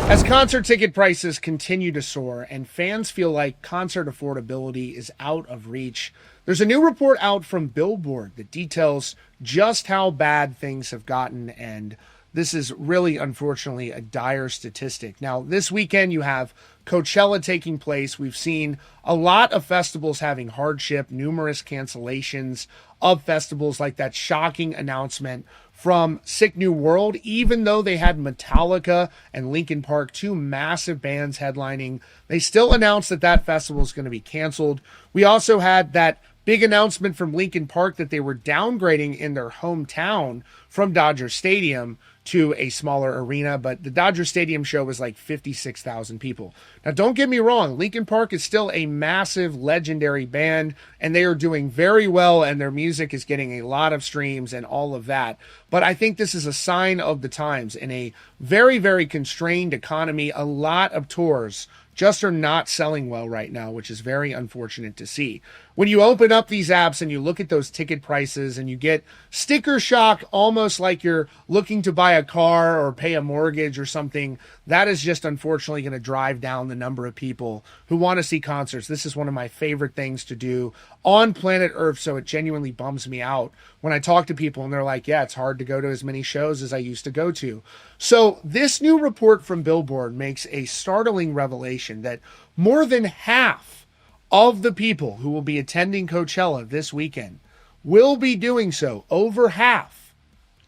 As concert ticket prices continue to soar and fans feel like concert affordability is out of reach, there's a new report out from Billboard that details just how bad things have gotten, and this is really, unfortunately, a dire statistic. Now, this weekend you have Coachella taking place. We've seen a lot of festivals having hardship, numerous cancellations of festivals, like that shocking announcement from Sick New World. Even though they had Metallica and Linkin Park, two massive bands headlining, they still announced that that festival is going to be canceled. We also had that big announcement from Linkin Park that they were downgrading in their hometown from Dodger Stadium to a smaller arena, but the Dodger Stadium show was like 56,000 people. Now, don't get me wrong, Linkin Park is still a massive, legendary band, and they are doing very well, and their music is getting a lot of streams and all of that. But I think this is a sign of the times. In a very, very constrained economy, a lot of tours just are not selling well right now, which is very unfortunate to see. When you open up these apps and you look at those ticket prices and you get sticker shock, almost like you're looking to buy a car or pay a mortgage or something, that is just unfortunately going to drive down the number of people who want to see concerts. This is one of my favorite things to do on planet Earth, so it genuinely bums me out when I talk to people and they're like, yeah, it's hard to go to as many shows as I used to go to. So this new report from Billboard makes a startling revelation that more than half of the people who will be attending Coachella this weekend will be doing so, over half,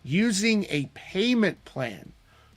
using a payment plan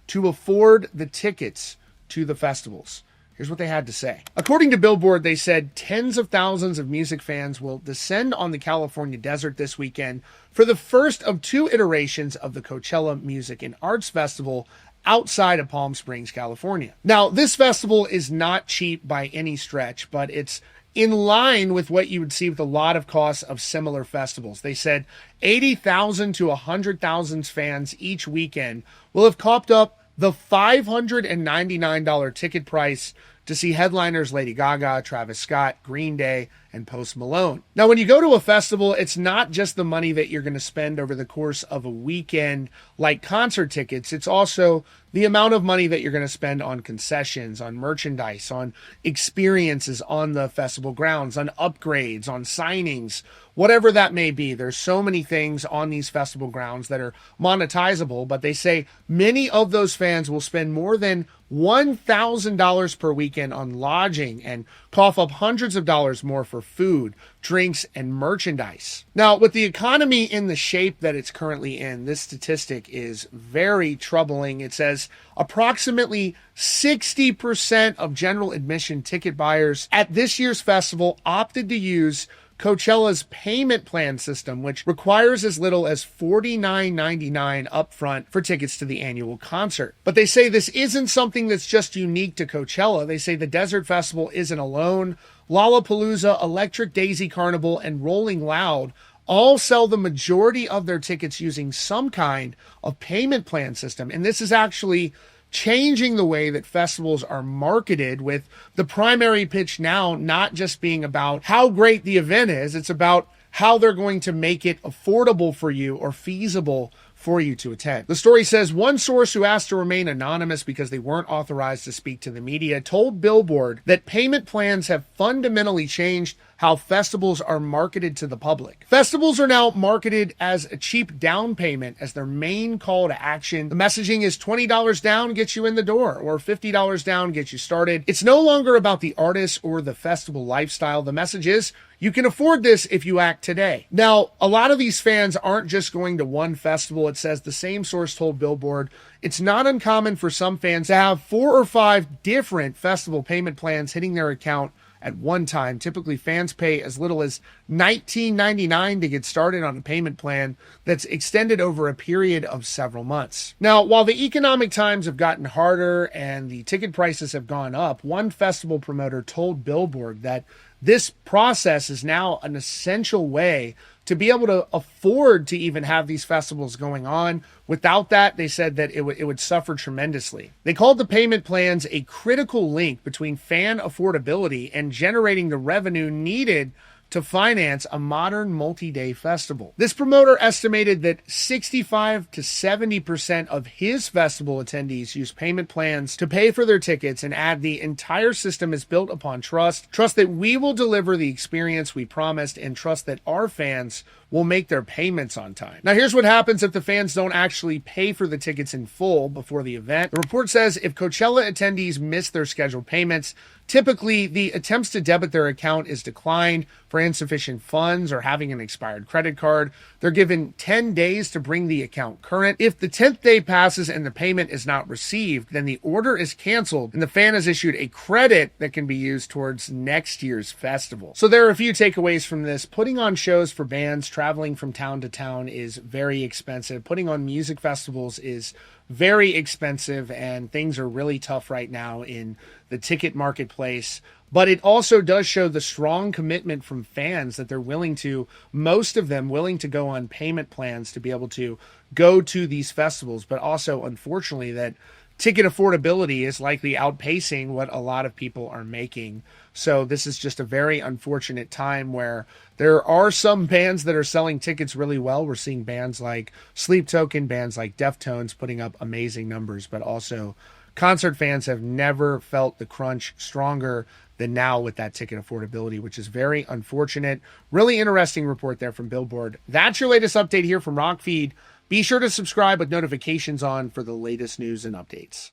to afford the tickets to the festivals. Here's what they had to say. According to Billboard, they said tens of thousands of music fans will descend on the California desert this weekend for the first of two iterations of the Coachella Music and Arts Festival outside of Palm Springs, California. Now, this festival is not cheap by any stretch, but it's in line with what you would see with a lot of costs of similar festivals. They said 80,000 to 100,000 fans each weekend will have copped up the $599 ticket price to see headliners Lady Gaga, Travis Scott, Green Day, and Post Malone. Now, when you go to a festival, it's not just the money that you're going to spend over the course of a weekend like concert tickets. It's also the amount of money that you're going to spend on concessions, on merchandise, on experiences on the festival grounds, on upgrades, on signings, whatever that may be. There's so many things on these festival grounds that are monetizable, but they say many of those fans will spend more than $1,000 per weekend on lodging and cough up hundreds of dollars more for food, drinks, and merchandise. Now, with the economy in the shape that it's currently in, this statistic is very troubling. It says approximately 60% of general admission ticket buyers at this year's festival opted to use Coachella's payment plan system, which requires as little as $49.99 upfront for tickets to the annual concert. But they say this isn't something that's just unique to Coachella. They say the Desert Festival isn't alone. Lollapalooza, Electric Daisy Carnival, and Rolling Loud all sell the majority of their tickets using some kind of payment plan system. And this is actually changing the way that festivals are marketed, with the primary pitch now not just being about how great the event is, it's about how they're going to make it affordable for you or feasible for you to attend. The story says one source who asked to remain anonymous because they weren't authorized to speak to the media told Billboard that payment plans have fundamentally changed how festivals are marketed to the public. Festivals are now marketed as a cheap down payment as their main call to action. The messaging is $20 down gets you in the door, or $50 down gets you started. It's no longer about the artist or the festival lifestyle. The message is, you can afford this if you act today. Now, a lot of these fans aren't just going to one festival. It says the same source told Billboard it's not uncommon for some fans to have 4 or 5 different festival payment plans hitting their account at one time. Typically, fans pay as little as $19.99 to get started on a payment plan that's extended over a period of several months. Now, while the economic times have gotten harder and the ticket prices have gone up, one festival promoter told Billboard that this process is now an essential way to be able to afford to even have these festivals going on. Without that, they said that it would suffer tremendously. They called the payment plans a critical link between fan affordability and generating the revenue needed to finance a modern multi-day festival. This promoter estimated that 65 to 70% of his festival attendees use payment plans to pay for their tickets, and add the entire system is built upon trust that we will deliver the experience we promised, and trust that our fans will make their payments on time. Now, here's what happens if the fans don't actually pay for the tickets in full before the event. The report says if Coachella attendees miss their scheduled payments, typically the attempts to debit their account is declined for insufficient funds or having an expired credit card. They're given 10 days to bring the account current. If the 10th day passes and the payment is not received, then the order is canceled and the fan is issued a credit that can be used towards next year's festival. So there are a few takeaways from this. Putting on shows for bands traveling from town to town is very expensive. Putting on music festivals is very expensive, and things are really tough right now in the ticket marketplace. But it also does show the strong commitment from fans that they're willing to, most of them willing to go on payment plans to be able to go to these festivals. But also, unfortunately, that ticket affordability is likely outpacing what a lot of people are making. So this is just a very unfortunate time where there are some bands that are selling tickets really well. We're seeing bands like Sleep Token, bands like Deftones putting up amazing numbers, but also concert fans have never felt the crunch stronger than now with that ticket affordability, which is very unfortunate. Really interesting report there from Billboard. That's your latest update here from Rockfeed. Be sure to subscribe with notifications on for the latest news and updates.